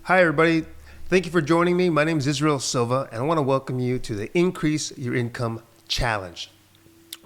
Hi, everybody. Thank you for joining me. My name is Israel Silva, and I want to welcome you to the Increase Your Income Challenge.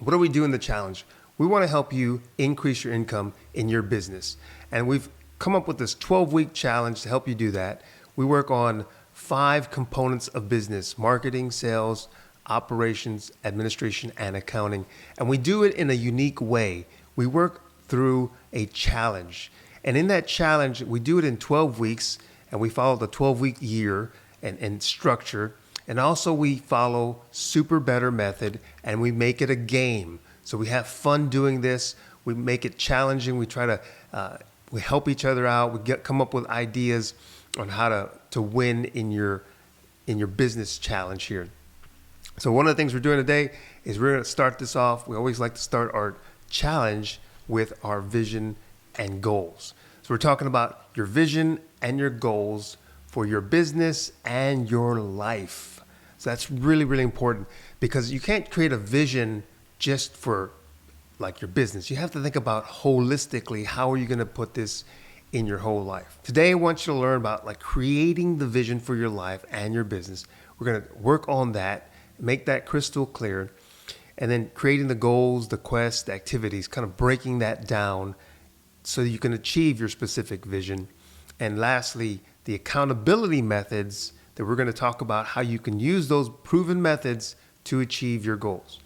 What do we do in the challenge? We want to help you increase your income in your business. And we've come up with this 12-week challenge to help you do that. We work on 5 components of business: marketing, sales, operations, administration, and accounting. And we do it in a unique way. We work through a challenge. And in that challenge, we do it in 12 weeks, and we follow the 12-week year and structure. And also we follow Super Better Method, and we make it a game. So we have fun doing this. We make it challenging. We try to, we help each other out. We come up with ideas on how to win in your business challenge here. So one of the things we're doing today is we're going to start this off. We always like to start our challenge with our vision and goals. So we're talking about your vision and your goals for your business and your life. So that's really, really important, because you can't create a vision just for like your business. You have to think about holistically, how are you going to put this in your whole life? Today, I want you to learn about like creating the vision for your life and your business. We're going to work on that, make that crystal clear, and then creating the goals, the quests, the activities, kind of breaking that down so you can achieve your specific vision. And lastly, the accountability methods that we're going to talk about, how you can use those proven methods to achieve your goals.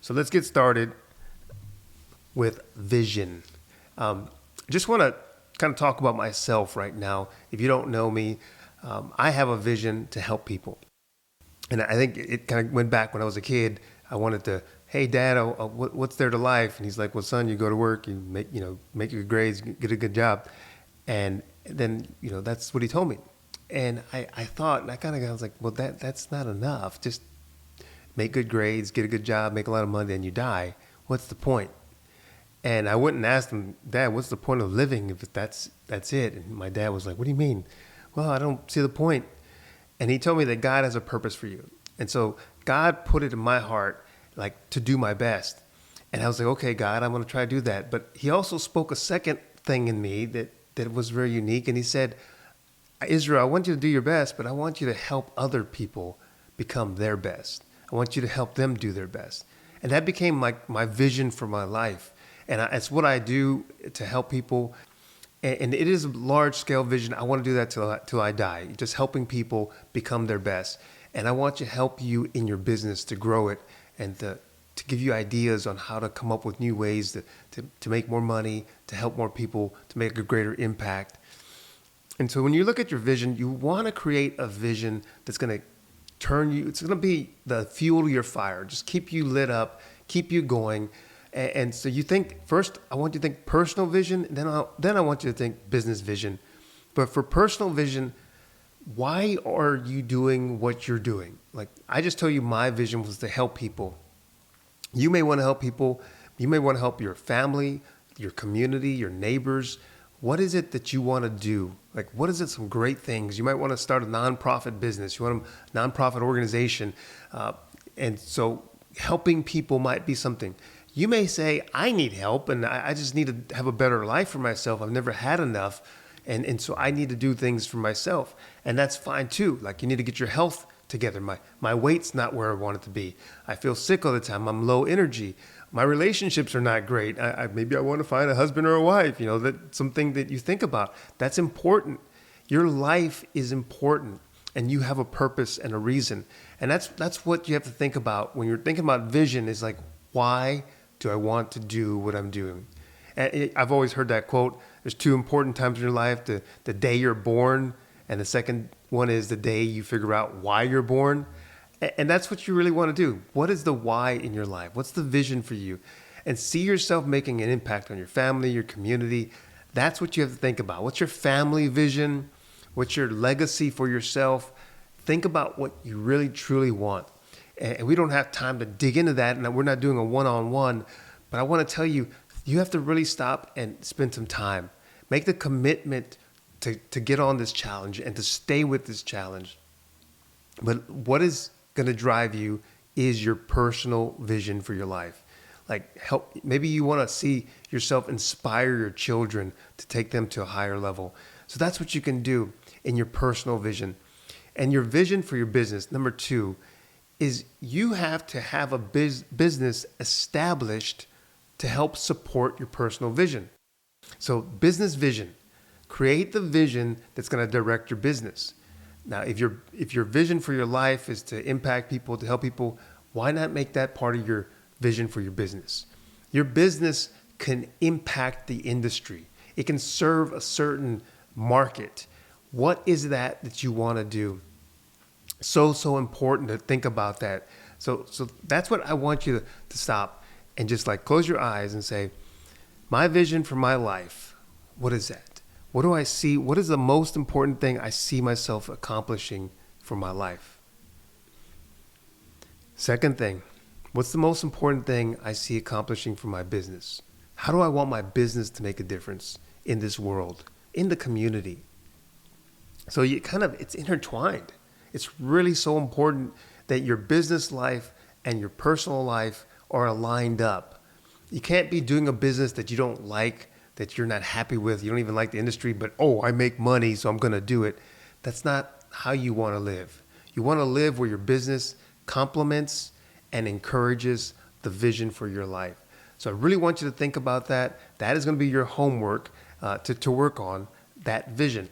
So let's get started with vision. Just want to kind of talk about myself right now. If you don't know me, I have a vision to help people. And I think it kind of went back when I was a kid. I wanted to, hey, Dad, what's there to life? And he's like, well, son, you go to work, you make your grades, get a good job. And then, that's what he told me. And I thought, and I was like, well, that's not enough. Just make good grades, get a good job, make a lot of money, and you die. What's the point? And I went and asked him, Dad, what's the point of living if that's it? And my dad was like, what do you mean? Well, I don't see the point. And he told me that God has a purpose for you. And so God put it in my heart, like, to do my best. And I was like, okay, God, I'm going to try to do that. But he also spoke a second thing in me that was very unique. And he said, Israel, I want you to do your best, but I want you to help other people become their best. I want you to help them do their best. And that became like my vision for my life. And it's what I do to help people. And it is a large-scale vision. I want to do that till I die, just helping people become their best. And I want to help you in your business to grow it and to give you ideas on how to come up with new ways to make more money, to help more people, to make a greater impact. And so when you look at your vision, you want to create a vision that's going to turn you, it's going to be the fuel to your fire, just keep you lit up, keep you going. And so you think, first, I want you to think personal vision, then I want you to think business vision. But for personal vision, why are you doing what you're doing? Like, I just told you my vision was to help people. You may want to help people. You may want to help your family, your community, your neighbors. What is it that you want to do? Like, what is it, some great things? You might want to start a nonprofit business. You want a nonprofit organization. And so helping people might be something. You may say, I need help, and I just need to have a better life for myself. I've never had enough, and so I need to do things for myself. And that's fine too. Like, you need to get your health together. My weight's not where I want it to be. I feel sick all the time. I'm low energy. My relationships are not great. Maybe I want to find a husband or a wife, that's something that you think about. That's important. Your life is important, and you have a purpose and a reason. And that's what you have to think about when you're thinking about vision, is like, why do I want to do what I'm doing? And I've always heard that quote, there's 2 important times in your life, the day you're born, and the second one is the day you figure out why you're born. And that's what you really want to do. What is the why in your life? What's the vision for you? And see yourself making an impact on your family, your community. That's what you have to think about. What's your family vision? What's your legacy for yourself? Think about what you really, truly want. And we don't have time to dig into that, and we're not doing a one-on-one, but I want to tell you, you have to really stop and spend some time. Make the commitment to get on this challenge and to stay with this challenge. But what is going to drive you is your personal vision for your life. Like, maybe you want to see yourself inspire your children to take them to a higher level. So that's what you can do. in your personal vision. And your vision for your business, number two, is you have to have a business established to help support your personal vision. So business vision, create the vision that's going to direct your business. Now, if your vision for your life is to impact people, to help people, why not make that part of your vision for your business? Your business can impact the industry. It can serve a certain market. What is that you want to do? So important to think about that. So that's what I want you to stop and just like close your eyes and say, my vision for my life, what is that? What do I see? What is the most important thing I see myself accomplishing for my life? Second thing, what's the most important thing I see accomplishing for my business? How do I want my business to make a difference in this world, in the community? So it's intertwined. It's really so important that your business life and your personal life are aligned up. You can't be doing a business that you don't like, that you're not happy with. You don't even like the industry, but I make money, so I'm going to do it. That's not how you want to live. You want to live where your business complements and encourages the vision for your life. So I really want you to think about that. That is going to be your homework to work on that vision,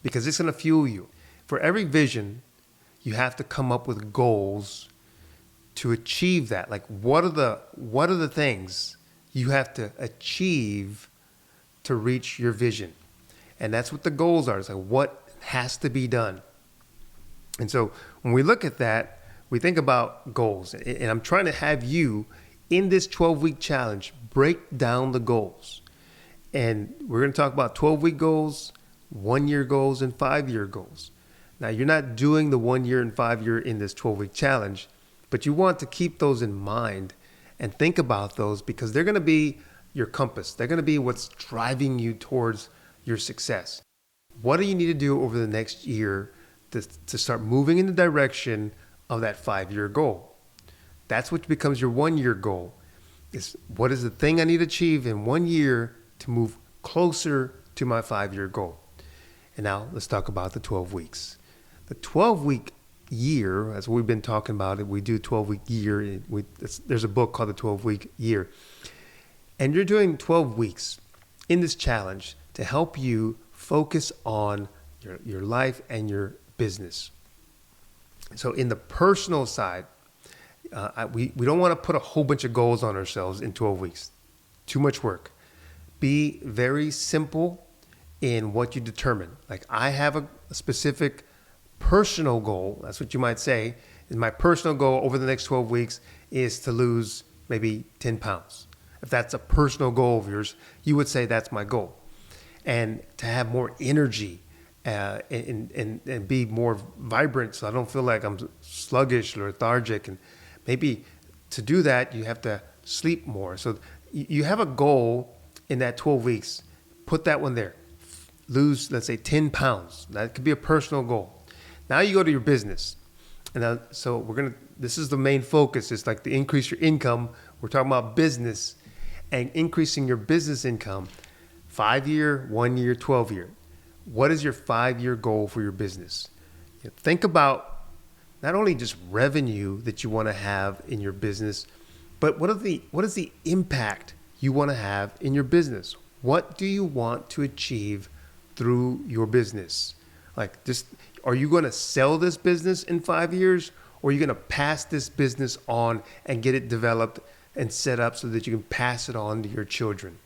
because it's going to fuel you. For every vision, you have to come up with goals to achieve that. Like what are the things you have to achieve to reach your vision? And that's what the goals are. It's like what has to be done. And so when we look at that, we think about goals. And I'm trying to have you in this 12-week challenge break down the goals. And we're going to talk about 12-week goals, 1-year goals, and 5-year goals. Now, you're not doing the 1 year and 5 year in this 12-week challenge, but you want to keep those in mind and think about those, because they're going to be your compass. They're going to be what's driving you towards your success. What do you need to do over the next year to start moving in the direction of that 5-year goal? That's what becomes your 1-year goal. Is what is the thing I need to achieve in 1 year to move closer to my 5-year goal? And now let's talk about the 12 weeks. The 12-week year, as we've been talking about it, we do 12-week year. There's a book called the 12-week year. And you're doing 12 weeks in this challenge to help you focus on your life and your business. So in the personal side, we don't want to put a whole bunch of goals on ourselves in 12 weeks. Too much work. Be very simple in what you determine. Like I have a specific personal goal. That's what you might say. Is my personal goal over the next 12 weeks is to lose maybe 10 pounds. If that's a personal goal of yours, you would say that's my goal. And to have more energy and be more vibrant, so I don't feel like I'm sluggish or lethargic. And maybe to do that, you have to sleep more. So you have a goal in that 12 weeks. Put that one there. Lose, let's say, 10 pounds. That could be a personal goal. Now you go to your business. And this is the main focus. It's like to increase your income. We're talking about business and increasing your business income. 5-year, 1 year, 12-year. What is your 5-year goal for your business? Think about not only just revenue that you want to have in your business, but what is the impact you want to have in your business? What do you want to achieve through your business? Are you going to sell this business in 5 years, or are you going to pass this business on and get it developed and set up so that you can pass it on to your children?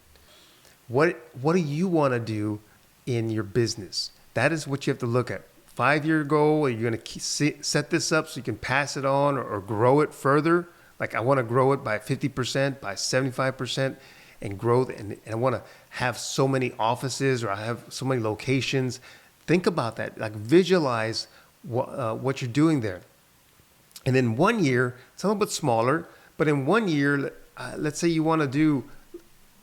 What do you want to do in your business? That is what you have to look at. 5-year goal, are you going to set this up so you can pass it on or grow it further? Like I want to grow it by 50%, by 75% and growth. And I want to have so many offices, or I have so many locations. Think about that. Like visualize what you're doing there. And then 1 year, it's a little bit smaller, but in 1 year, let's say you want to do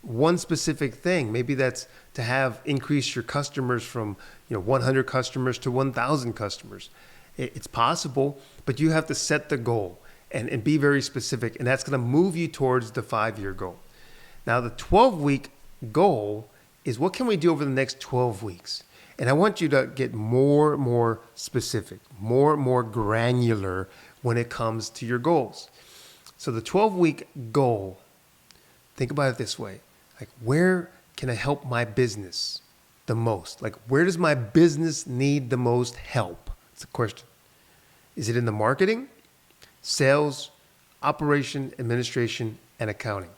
one specific thing. Maybe that's to increase your customers from 100 customers to 1,000 customers. It's possible, but you have to set the goal and be very specific, and that's going to move you towards the 5-year goal. Now, the 12-week goal is what can we do over the next 12 weeks? And I want you to get more and more specific, more and more granular when it comes to your goals. So the 12-week goal, think about it this way. Like, where can I help my business the most? Like, where does my business need the most help? It's a question. Is it in the marketing, sales, operation, administration, and accounting?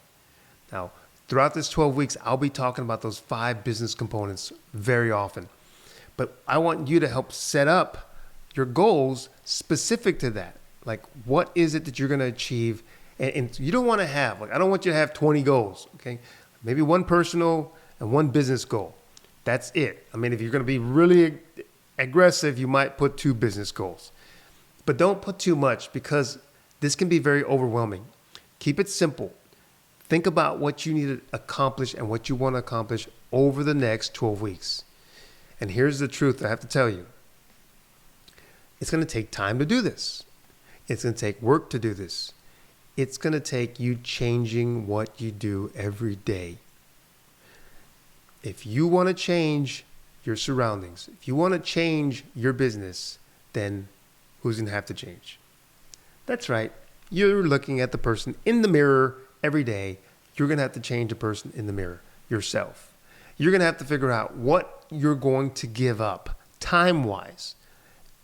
Now, throughout this 12 weeks, I'll be talking about those 5 business components very often. But I want you to help set up your goals specific to that. Like, what is it that you're going to achieve? And you don't want to have, I don't want you to have 20 goals, okay? Maybe one personal and one business goal. That's it. I mean, if you're going to be really aggressive, you might put 2 business goals. But don't put too much, because this can be very overwhelming. Keep it simple. Think about what you need to accomplish and what you want to accomplish over the next 12 weeks. And here's the truth I have to tell you. It's going to take time to do this. It's going to take work to do this. It's going to take you changing what you do every day. If you want to change your surroundings, if you want to change your business, then who's going to have to change? That's right. You're looking at the person in the mirror every day. You're going to have to change the person in the mirror, yourself. You're going to have to figure out what you're going to give up time-wise.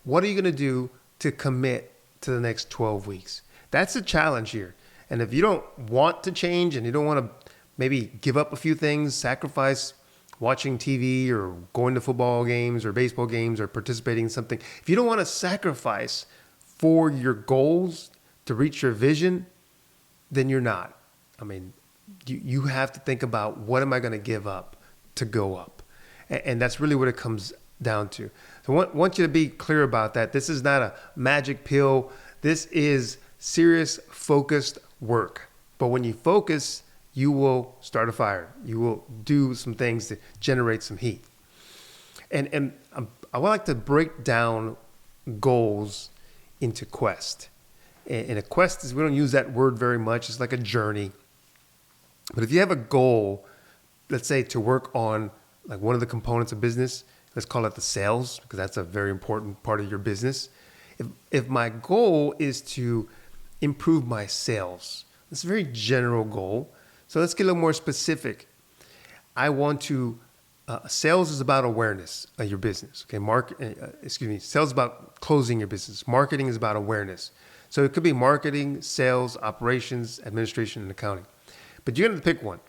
What are you going to do to commit to the next 12 weeks? That's a challenge here. And if you don't want to change and you don't want to maybe give up a few things, sacrifice watching TV or going to football games or baseball games or participating in something, if you don't want to sacrifice for your goals to reach your vision, then you're not. I mean, you have to think about, what am I going to give up to go up? And that's really what it comes down to. So I want you to be clear about that. This is not a magic pill. This is serious, focused work. But when you focus, you will start a fire. You will do some things to generate some heat. And I would like to break down goals into quest. And a quest is, we don't use that word very much. It's like a journey. But if you have a goal, let's say to work on like one of the components of business, let's call it the sales, because that's a very important part of your business. If my goal is to improve my sales, it's a very general goal. So let's get a little more specific. I want to, sales is about awareness of your business. Okay, sales is about closing your business. Marketing is about awareness. So it could be marketing, sales, operations, administration, and accounting. But you're going to pick one.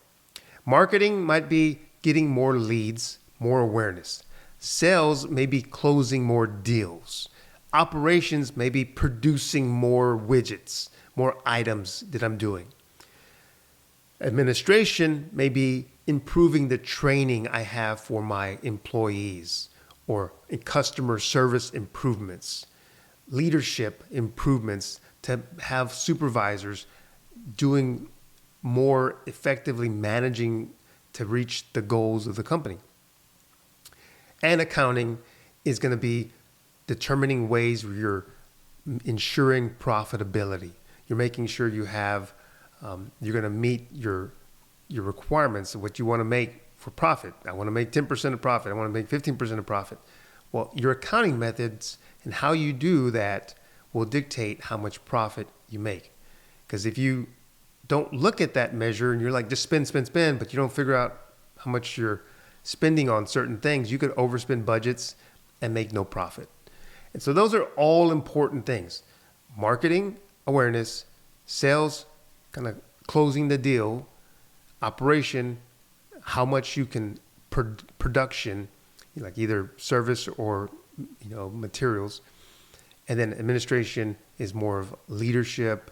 Marketing might be getting more leads, more awareness. Sales may be closing more deals. Operations may be producing more widgets, more items that I'm doing. Administration may be improving the training I have for my employees, or in customer service improvements, leadership improvements to have supervisors doing more effectively, managing to reach the goals of the company. And accounting is going to be determining ways where you're ensuring profitability. You're making sure you have, you're going to meet your requirements of what you want to make for profit. I want to make 10% of profit. I want to make 15% of profit. Well, your accounting methods and how you do that will dictate how much profit you make. Because if you don't look at that measure and you're like, just spend, but you don't figure out how much you're spending on certain things, you could overspend budgets and make no profit. And so those are all important things. Marketing, awareness, sales, kind of closing the deal, operation, how much you can production, like either service or materials, and then administration is more of leadership,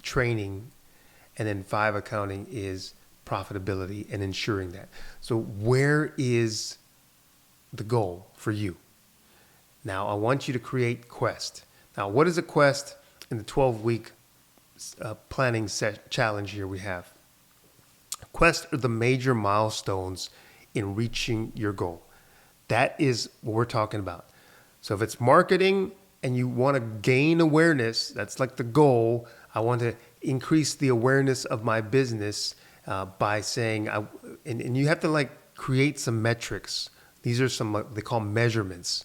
training, and then 5 accounting is profitability and ensuring that. So where is the goal for you? Now I want you to create quest. Now what is a quest in the 12-week planning challenge here we have? Quest are the major milestones in reaching your goal. That is what we're talking about. So if it's marketing and you want to gain awareness, that's like the goal. I want to increase the awareness of my business by saying, and you have to like create some metrics These are some they call measurements.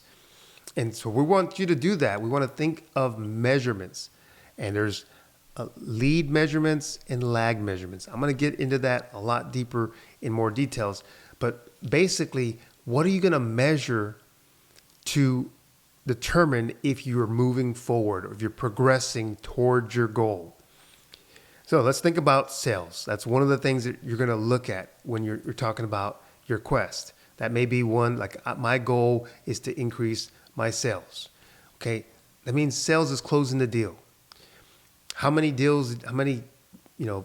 And so we want you to do that. We want to think of measurements. And there's lead measurements and lag measurements. I'm going to get into that a lot deeper in more details. But basically, what are you going to measure to determine if you're moving forward or if you're progressing towards your goal? So let's think about sales. That's one of the things that you're going to look at when you're talking about your quest. That may be one, like my goal is to increase my sales. Okay, that means sales is closing the deal. How many deals, how many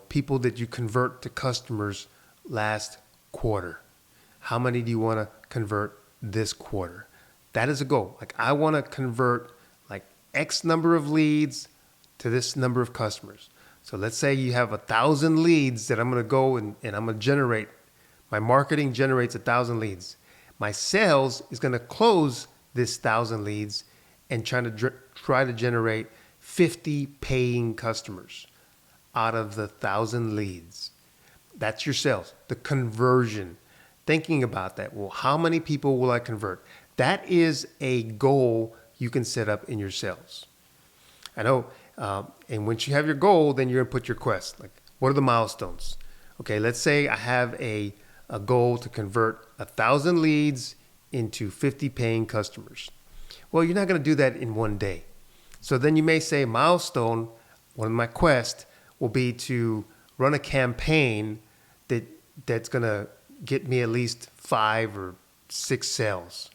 people did you convert to customers last quarter? How many do you want to convert this quarter? That is a goal. Like I want to convert like X number of leads to this number of customers. So let's say you have 1,000 leads that I'm going to go and I'm going to generate. My marketing generates 1,000 leads. My sales is going to close this 1,000 leads and try to generate 50 paying customers out of the 1,000 leads. That's your sales, the conversion. Thinking about that. Well, how many people will I convert? That is a goal you can set up in your sales. I know. And once you have your goal, then you're going to put your quest. Like, what are the milestones? Okay, let's say I have a goal to convert 1,000 leads into 50 paying customers. Well, you're not going to do that in one day. So then you may say milestone, one of my quests will be to run a campaign that's going to get me at least 5 or 6 sales.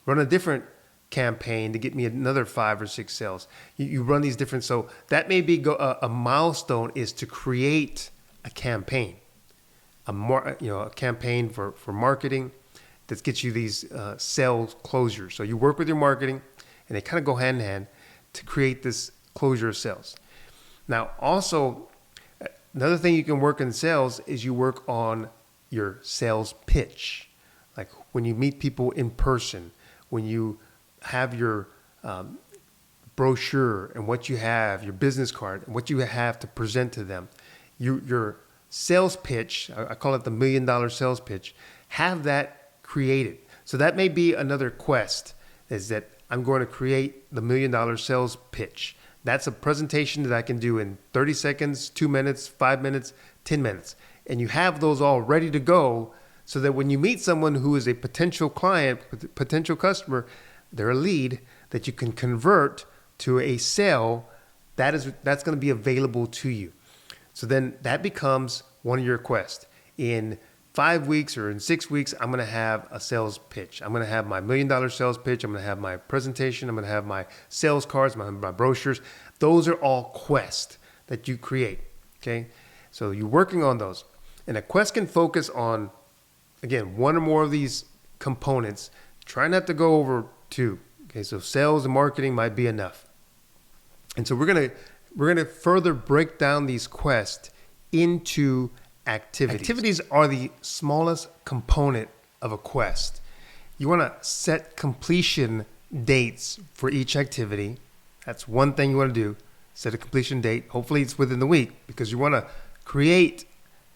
Run a different campaign to get me another 5 or 6 sales. You run these different, so that may be a milestone is to create a campaign, a campaign for marketing that gets you these sales closures. So you work with your marketing, and they kind of go hand in hand to create this closure of sales. Now, also another thing you can work in sales is you work on your sales pitch, like when you meet people in person, when you have your brochure and what you have, your business card, and what you have to present to them. Your sales pitch, I call it the $1 million sales pitch, have that created. So that may be another quest, is that I'm going to create the $1 million sales pitch. That's a presentation that I can do in 30 seconds, 2 minutes, 5 minutes, 10 minutes. And you have those all ready to go so that when you meet someone who is a potential client, potential customer, they're a lead that you can convert to a sale that's going to be available to you. So then that becomes one of your quests. In 5 weeks or in 6 weeks, I'm going to have a sales pitch. I'm going to have my $1 million sales pitch. I'm going to have my presentation. I'm going to have my sales cards, my brochures. Those are all quests that you create. Okay. So you're working on those. And a quest can focus on, again, one or more of these components. Try not to go over 2. Okay, so sales and marketing might be enough. And so we're gonna further break down these quests into activities. Activities are the smallest component of a quest. You want to set completion dates for each activity. That's one thing you want to do. Set a completion date. Hopefully it's within the week, because you want to create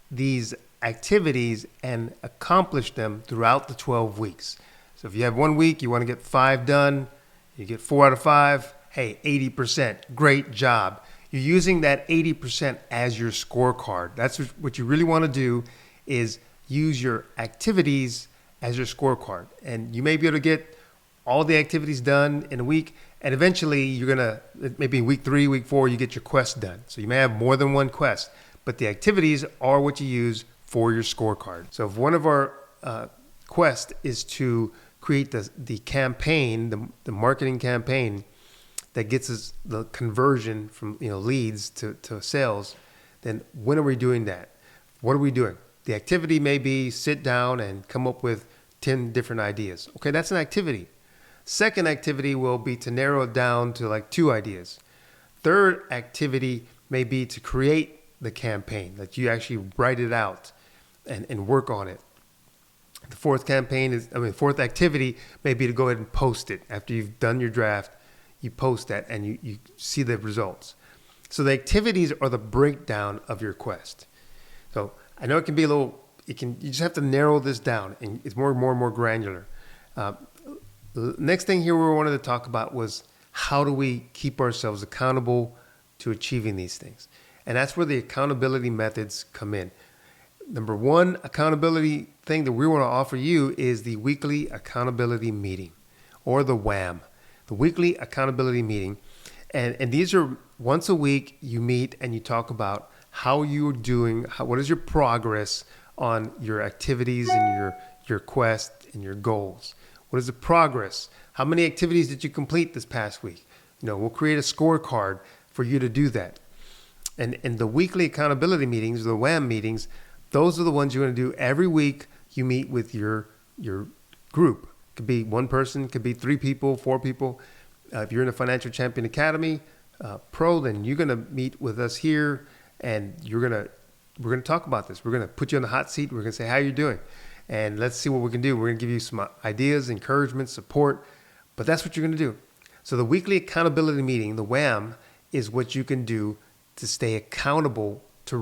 these activities and accomplish them throughout the 12 weeks. So if you have 1 week, you want to get 5 done, you get 4 out of 5, hey, 80%, great job. You're using that 80% as your scorecard. That's what you really want to do, is use your activities as your scorecard. And you may be able to get all the activities done in a week, and eventually you're going to, maybe week 3, week 4, you get your quest done. So you may have more than one quest, but the activities are what you use for your scorecard. So if one of our quest is to create the campaign, the marketing campaign that gets us the conversion from leads to sales, then when are we doing that? What are we doing? The activity may be sit down and come up with 10 different ideas. Okay, that's an activity. Second activity will be to narrow it down to like 2 ideas. Third activity may be to create the campaign, that you actually write it out and work on it. The fourth activity may be to go ahead and post it. After you've done your draft, you post that and you see the results. So the activities are the breakdown of your quest. So I know it can be you just have to narrow this down, and it's more and more granular. Next thing here we wanted to talk about was how do we keep ourselves accountable to achieving these things? And that's where the accountability methods come in. Number one accountability thing that we want to offer you is the weekly accountability meeting, or the WAM, the weekly accountability meeting. And these are once a week. You meet and you talk about how you're doing, what is your progress on your activities and your quest and your goals. What is the progress? How many activities did you complete this past week? We'll create a scorecard for you to do that. And the weekly accountability meetings, the WAM meetings, those are the ones you want to do every week. You meet with your group. It could be one person, could be 3 people, 4 people. If you're in the Financial Champion Academy Pro, then you're going to meet with us here, and we're going to talk about this. We're going to put you on the hot seat. We're going to say, how are you doing? And let's see what we can do. We're going to give you some ideas, encouragement, support, but that's what you're going to do. So the weekly accountability meeting, the WAM, is what you can do to stay accountable to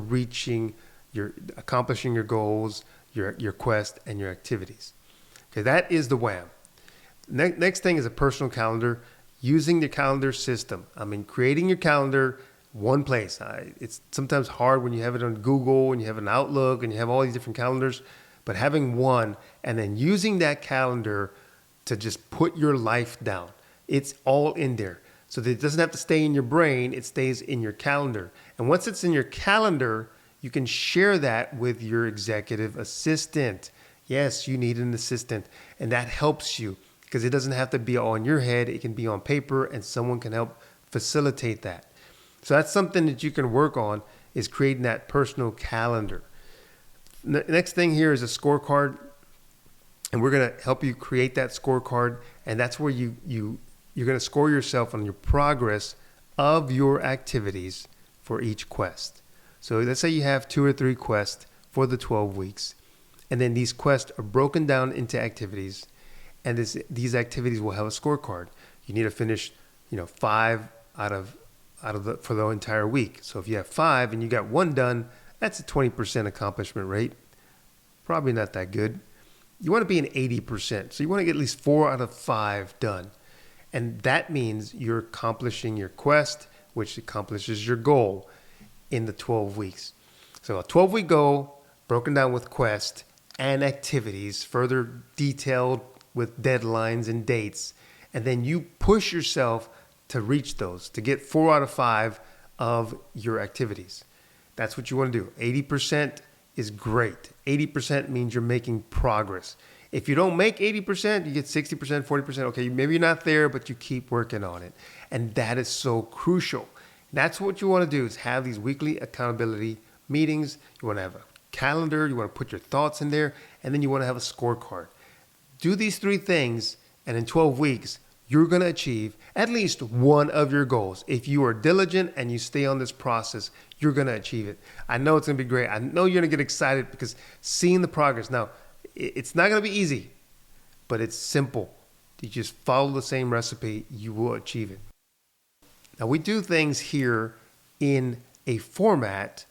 accomplishing your goals, your quest, and your activities. Okay, that is the WAM. Next thing is a personal calendar, using the calendar system. Creating your calendar one place. It's sometimes hard when you have it on Google and you have an Outlook and you have all these different calendars, but having one and then using that calendar to just put your life down. It's all in there. So that it doesn't have to stay in your brain, it stays in your calendar. And once it's in your calendar, you can share that with your executive assistant. Yes, you need an assistant, and that helps you because it doesn't have to be all in your head. It can be on paper, and someone can help facilitate that. So that's something that you can work on, is creating that personal calendar. Next thing here is a scorecard, and we're going to help you create that scorecard, and that's where you're going to score yourself on your progress of your activities for each quest. So let's say you have 2 or 3 quests for the 12 weeks, and then these quests are broken down into activities, and these activities will have a scorecard. You need to finish, 5 for the entire week. So if you have 5 and you got 1 done, that's a 20% accomplishment rate. Probably not that good. You want to be an 80%. So you want to get at least 4 out of 5 done. And that means you're accomplishing your quest, which accomplishes your goal in the 12 weeks. So a 12-week goal broken down with quest and activities, further detailed with deadlines and dates. And then you push yourself to reach those, to get 4 out of 5 of your activities. That's what you want to do. 80% is great. 80% means you're making progress. If you don't make 80%, you get 60%, 40%. Okay, maybe you're not there, but you keep working on it. And that is so crucial. That's what you want to do, is have these weekly accountability meetings. You want to have a calendar. You want to put your thoughts in there. And then you want to have a scorecard. Do these 3 things, and in 12 weeks, you're going to achieve at least one of your goals. If you are diligent and you stay on this process, you're going to achieve it. I know it's going to be great. I know you're going to get excited because seeing the progress. Now, it's not going to be easy, but it's simple. You just follow the same recipe, you will achieve it. Now, we do things here in a format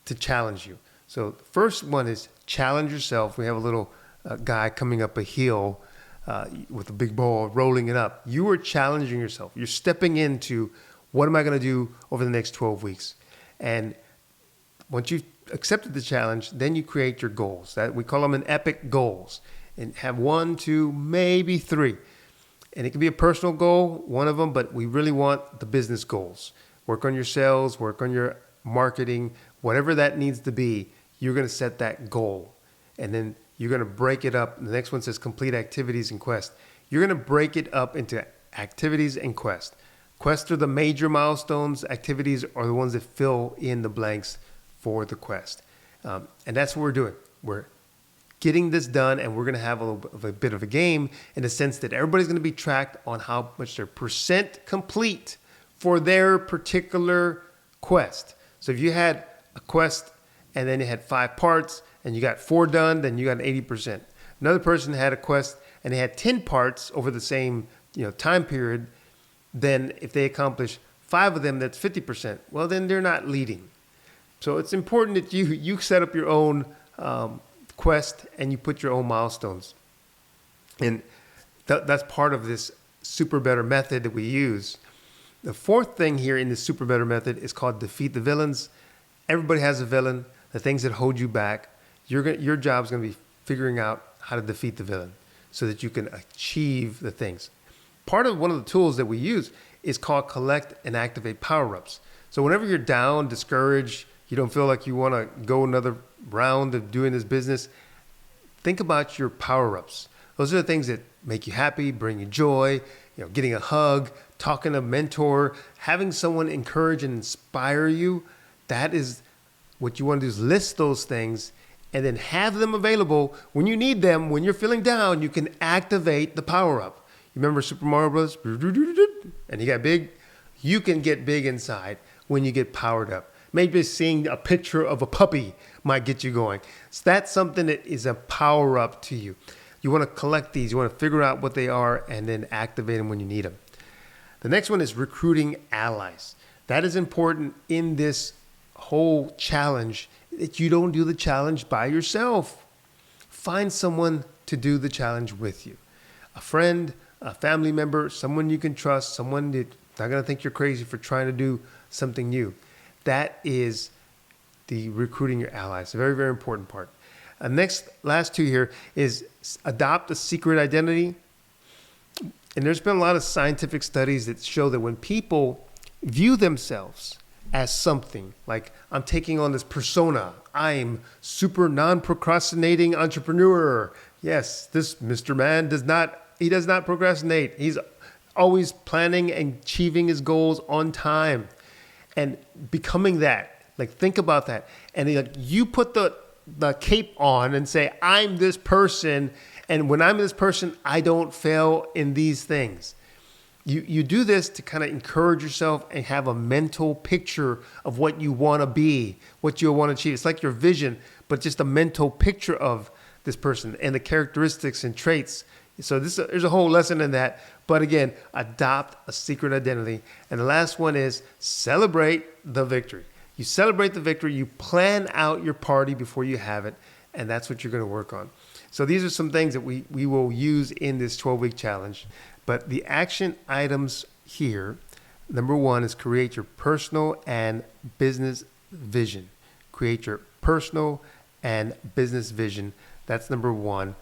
to challenge you. So the first one is challenge yourself. We have a little guy coming up a hill with a big ball, rolling it up. You are challenging yourself. You're stepping into, what am I going to do over the next 12 weeks? And once you've accepted the challenge, then you create your goals. That we call them an epic goals, and have 1, 2, maybe 3. And it can be a personal goal, one of them, but we really want the business goals. Work on your sales, work on your marketing, whatever that needs to be. You're going to set that goal, and then you're going to break it up. The next one says complete activities and quest. You're going to break it up into activities and quest. Quests are the major milestones. Activities are the ones that fill in the blanks for the quest. And that's what we're doing. We're getting this done, and we're going to have a bit of a game in the sense that everybody's going to be tracked on how much they're percent complete for their particular quest. So if you had a quest and then it had 5 parts and you got 4 done, then you got an 80%. Another person had a quest and they had 10 parts over the same time period. Then if they accomplish 5 of them, that's 50%. Well, then they're not leading. So it's important that you set up your own quest and you put your own milestones. And That's part of this super better method that we use. The fourth thing here in the super better method is called defeat the villains. Everybody has a villain, the things that hold you back. Your job is going to be figuring out how to defeat the villain so that you can achieve the things. Part of one of the tools that we use is called collect and activate power-ups. So whenever you're down, discouraged, you don't feel like you want to go another round of doing this business, think about your power-ups. Those are the things that make you happy, bring you joy, getting a hug, talking to a mentor, having someone encourage and inspire you. That is what you want to do, is list those things and then have them available when you need them. When you're feeling down, you can activate the power-up. You remember Super Mario Bros? And he got big? You can get big inside when you get powered up. Maybe seeing a picture of a puppy might get you going. So that's something that is a power-up to you. You want to collect these. You want to figure out what they are and then activate them when you need them. The next one is recruiting allies. That is important in this whole challenge, that you don't do the challenge by yourself. Find someone to do the challenge with you. A friend, a family member, someone you can trust, someone that's not going to think you're crazy for trying to do something new. That is the recruiting your allies. A very, very important part. Last two here is adopt a secret identity. And there's been a lot of scientific studies that show that when people view themselves as something, like I'm taking on this persona, I'm super non-procrastinating entrepreneur. Yes, this Mr. Man does not procrastinate. He's always planning and achieving his goals on time. And becoming that, like think about that. And like you put the cape on and say, I'm this person. And when I'm this person, I don't fail in these things. You do this to kind of encourage yourself and have a mental picture of what you want to be, what you want to achieve. It's like your vision, but just a mental picture of this person and the characteristics and traits. So there's a whole lesson in that. But again, adopt a secret identity. And the last one is celebrate the victory. You celebrate the victory. You plan out your party before you have it. And that's what you're going to work on. So these are some things that we will use in this 12-week challenge. But the action items here, number one is create your personal and business vision. Create your personal and business vision. That's number one.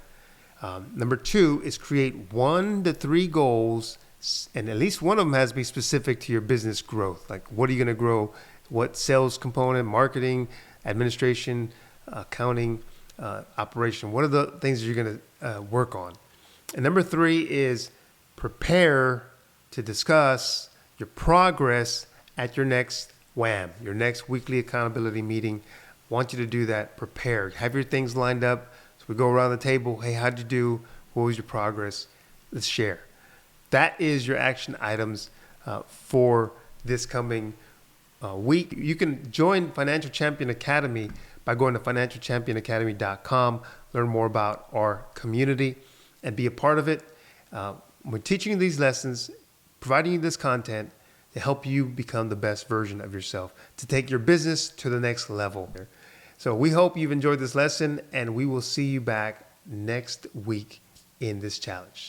Number two is create 1 to 3 goals, and at least one of them has to be specific to your business growth. Like, what are you going to grow? What sales component, marketing, administration, accounting, operation? What are the things that you're going to work on? And number 3 is prepare to discuss your progress at your next WHAM, your next weekly accountability meeting. Want you to do that. Prepare. Have your things lined up. We go around the table. Hey, how'd you do? What was your progress? Let's share. That is your action items for this coming week. You can join Financial Champion Academy by going to financialchampionacademy.com, learn more about our community and be a part of it. We're teaching you these lessons, providing you this content to help you become the best version of yourself, to take your business to the next level. So we hope you've enjoyed this lesson, and we will see you back next week in this challenge.